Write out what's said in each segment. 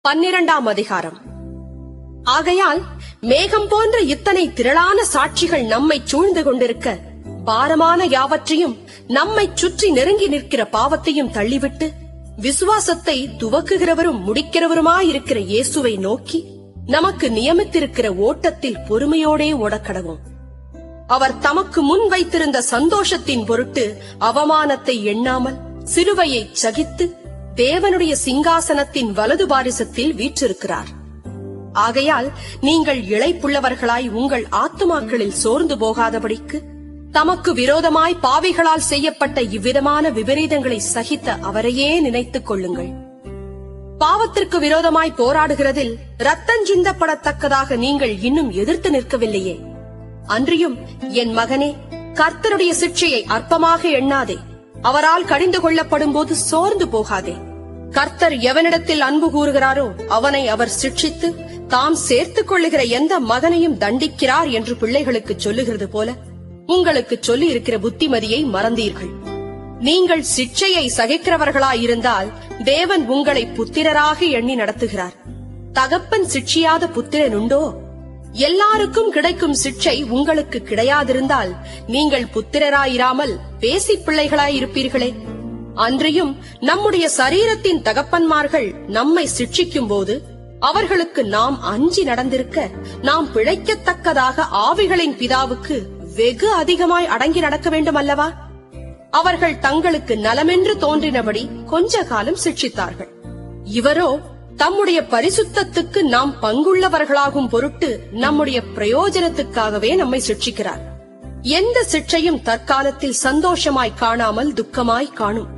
12ஆம் அதிகாரம். ஆகையால் மேகம் போன்ற இத்தனை திரளான சாட்சிகள் நம்மை சூழ்ந்து கொண்டிருக்க, பாரமான யாவற்றையும் நம்மை சுற்றி நெருங்கி நிற்கிற பாவத்தையும் தள்ளிவிட்டு, விசுவாசத்தை துவக்குகிறவரும் முடிக்கிறவருமாயிருக்கிற இயேசுவை நோக்கி நமக்கு நியமித்திருக்கிற ஓட்டத்தில் பொறுமையோடே ஓடக்கடவோம். அவர் தமக்கு முன் வைத்திருந்த சந்தோஷத்தின் பொருட்டு அவமானத்தை எண்ணாமல் சிலுவையை சகித்து தேவனுடைய சிங்காசனத்தின் வலது பாரிசத்தில் வீற்றிருக்கிறார். ஆகையால் நீங்கள் இளைப்புள்ளவர்களாய் உங்கள் ஆத்துமாக்களில் சோர்ந்து போகாதபடிக்கு, தமக்கு விரோதமாய் பாவிகளால் செய்யப்பட்ட இவ்விதமான விபரீதங்களை சகித்த அவரையே நினைத்துக் கொள்ளுங்கள். பாவத்திற்கு விரோதமாய் போராடுகிறதில் இரத்தஞ்சிந்தப்படத்தக்கதாக நீங்கள் இன்னும் எதிர்த்து நிற்கவில்லையே. அன்றியும் என் மகனே, கர்த்தருடைய சிட்சையை அற்பமாக எண்ணாதே. அவரால் கடிந்து கொள்ளப்படும் போது சோர்ந்து போகாதே. கர்த்தர் எவனிடத்தில் அன்பு கூறுகிறாரோ அவனை அவர் சிட்சித்து தாம் சேர்த்துக் கொள்ளுகிற எந்த மகனையும் தண்டிக்கிறார் என்று பிள்ளைகளுக்கு சொல்லுகிறது போல உங்களுக்கு சொல்லி இருக்கிற புத்திமதியை மறந்தீர்கள். நீங்கள் சிட்சையை சகிக்கிறவர்களாயிருந்தால் தேவன் உங்களை புத்திரராக எண்ணி நடத்துகிறார். தகப்பன் சிட்சியாத புத்திரன் உண்டோ? எல்லாருக்கும் கிடைக்கும் சிட்சை உங்களுக்கு கிடையாதிருந்தால் நீங்கள் புத்திரராயிராமல் பேசி பிள்ளைகளாயிருப்பீர்களே. அன்றியும் நம்முடைய சரீரத்தின் தகப்பன்மார்கள் நம்மை சிட்சிக்கும் போது அவர்களுக்கு நாம் அஞ்சி நடந்திருக்க, நாம் பிழைக்கத்தக்கதாக ஆவிகளின் பிதாவுக்கு வெகு அதிகமாய் அடங்கி நடக்க வேண்டும் அல்லவா? அவர்கள் தங்களுக்கு நலமென்று தோன்றினபடி கொஞ்ச காலம் சிட்சித்தார்கள். இவரோ தம்முடைய பரிசுத்தத்துக்கு நாம் பங்குள்ளவர்களாகும் பொருட்டு நம்முடைய பிரயோஜனத்துக்காகவே நம்மை சிட்சிக்கிறார். எந்த சிட்சையும் தற்காலத்தில் சந்தோஷமாய் காணாமல் துக்கமாய் காணும்.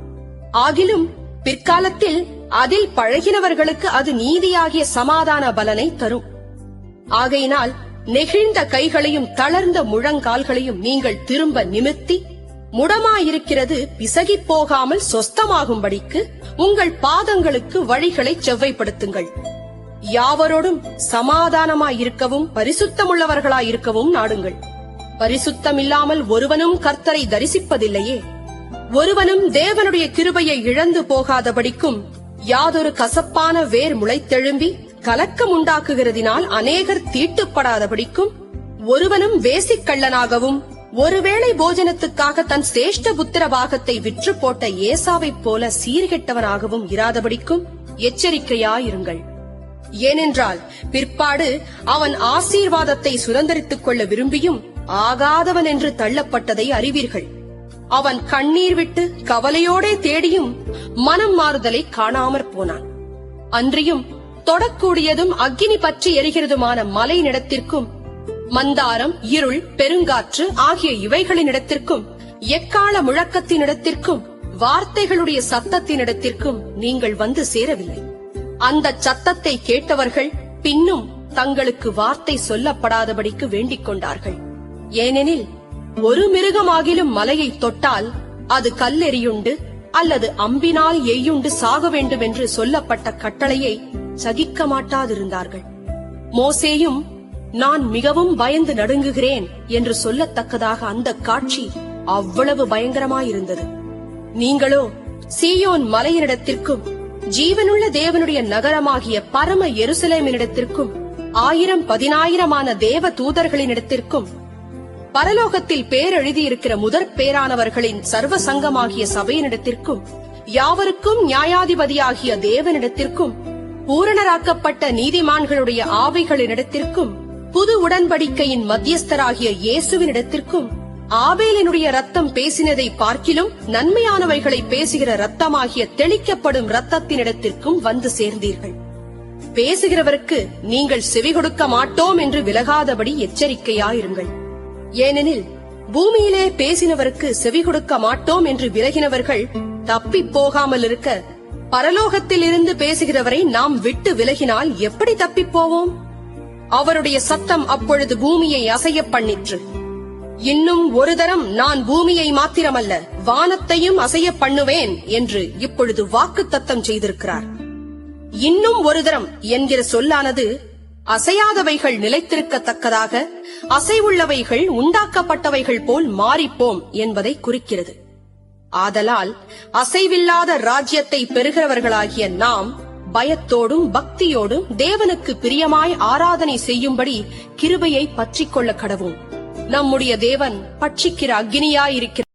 ஆகிலும் பிற்காலத்தில் அதில் பழகினவர்களுக்கு அது நீதியாகிய சமாதான பலனை தரும். ஆகையினால் நெகிழ்ந்த கைகளையும் தளர்ந்த முழங்கால்களையும் நீங்கள் திரும்ப நிமிர்த்தி, முடமாயிருக்கிறது பிசகிப் போகாமல் சொஸ்தமாகும்படிக்கு உங்கள் பாதங்களுக்கு வழிகளை செவ்வைப்படுத்துங்கள். யாவரோடும் சமாதானமாயிருக்கவும் பரிசுத்தமுள்ளவர்களாயிருக்கவும் நாடுங்கள். பரிசுத்தமில்லாமல் ஒருவனும் கர்த்தரை தரிசிப்பதில்லையே. ஒருவனும் தேவனுடைய கிருபையை இழந்து போகாதபடிக்கும், யாதொரு கசப்பான வேர் முளைத்தெழும்பி கலக்கம் உண்டாக்குகிறதினால் அநேகர் தீட்டுப்படாதபடிக்கும், ஒருவனும் வேசிக்கள்ளனாகவும் ஒருவேளை போஜனத்துக்காக தன் சேஷ்ட புத்திர பாகத்தை விற்று போட்ட ஏசாவைப் போல சீர்கெட்டவனாகவும் இராதபடிக்கும் எச்சரிக்கையாயிருங்கள். ஏனென்றால் பிற்பாடு அவன் ஆசீர்வாதத்தை சுதந்தரித்துக் கொள்ள விரும்பியும் ஆகாதவன் என்று தள்ளப்பட்டதை அறிவீர்கள். அவன் கண்ணீர் விட்டு கவலையோடே தேடியும் மனம் மாறுதலை காணாமற் போனான். அன்றியும் தொடக்கூடியதும் அக்கினி பற்றி எரிகிறதுமான மலை நிலத்திற்கும், மந்தாரம், இருள், பெருங்காற்று ஆகிய இவைகளினிடத்திற்கும், எக்கால முழக்கத்தினிடத்திற்கும், வார்த்தைகளுடைய சத்தத்தினிடத்திற்கும் நீங்கள் வந்து சேரவில்லை. அந்த சத்தத்தை கேட்டவர்கள் பின்னும் தங்களுக்கு வார்த்தை சொல்லப்படாதபடிக்கு வேண்டிக் கொண்டார்கள். ஏனெனில் ஒரு மிருகமாகிலும் மலையை தொட்டால் அது கல்லெறியுண்டு அல்லது அம்பினால் எய்யுண்டு சாக வேண்டும் என்று சொல்லப்பட்ட கட்டளையை சகிக்க மாட்டாதிருந்தார்கள். மோசேயும் நான் மிகவும் பயந்து நடுங்குகிறேன் என்று சொல்லத்தக்கதாக அந்த காட்சி அவ்வளவு பயங்கரமாயிருந்தது. நீங்களோ சீயோன் மலையினிடத்திற்கும், ஜீவனுள்ள தேவனுடைய நகரமாகிய பரம எருசலேமினிடத்திற்கும், 1000-10,000 தேவ தூதர்களினிடத்திற்கும், பரலோகத்தில் பேரெழுதியிருக்கிற முதற் பேரானவர்களின் சர்வ சங்கமாகிய சபையினிடத்திற்கும், யாவருக்கும் நியாயாதிபதியாகிய தேவனிடத்திற்கும், பூரணராக்கப்பட்ட நீதிமான்களுடைய ஆவிகளினிடத்திற்கும், புது உடன்படிக்கையின் மத்தியஸ்தராகிய இயேசுவினிடத்திற்கும், ஆபேலினுடைய ரத்தம் பேசினதை பார்க்கிலும் நன்மையானவைகளை பேசுகிற ரத்தமாகிய தெளிக்கப்படும் ரத்தத்தினிடத்திற்கும் வந்து சேர்ந்தீர்கள். பேசுகிறவருக்கு நீங்கள் செவி கொடுக்க மாட்டோம் என்று விலகாதபடி எச்சரிக்கையாயிருங்கள். ஏனெனில் பூமியிலே பேசினவருக்கு செவி கொடுக்க மாட்டோம் என்று விலகினவர்கள் தப்பி போகாமல் இருக்க, பரலோகத்தில் இருந்து பேசுகிறவரை நாம் விட்டு விலகினால் எப்படி தப்பிப் போவோம்? அவருடைய சத்தம் அப்பொழுது பூமியை அசைய பண்ணிற்று. இன்னும் ஒரு தரம் நான் பூமியை மாத்திரமல்ல வானத்தையும் அசைய பண்ணுவேன் என்று இப்பொழுது வாக்குத்தத்தம் செய்திருக்கிறார். இன்னும் ஒரு தரம் என்கிற சொல்லானது அசையாதவைகள் நிலைத்திருக்கத்தக்கதாக அசைவுள்ளவைகள் உண்டாக்கப்பட்டவைகள் போல் மாறிப்போம் என்பதை குறிக்கிறது. ஆதலால் அசைவில்லாத ராஜ்யத்தை பெறுகிறவர்களாகிய நாம் பயத்தோடும் பக்தியோடும் தேவனுக்கு பிரியமாய் ஆராதனை செய்யும்படி கிருபையை பற்றிக் கொள்ள கடவும். நம்முடைய தேவன் பட்சிக்கிற அக்கினியாயிருக்கிறார்.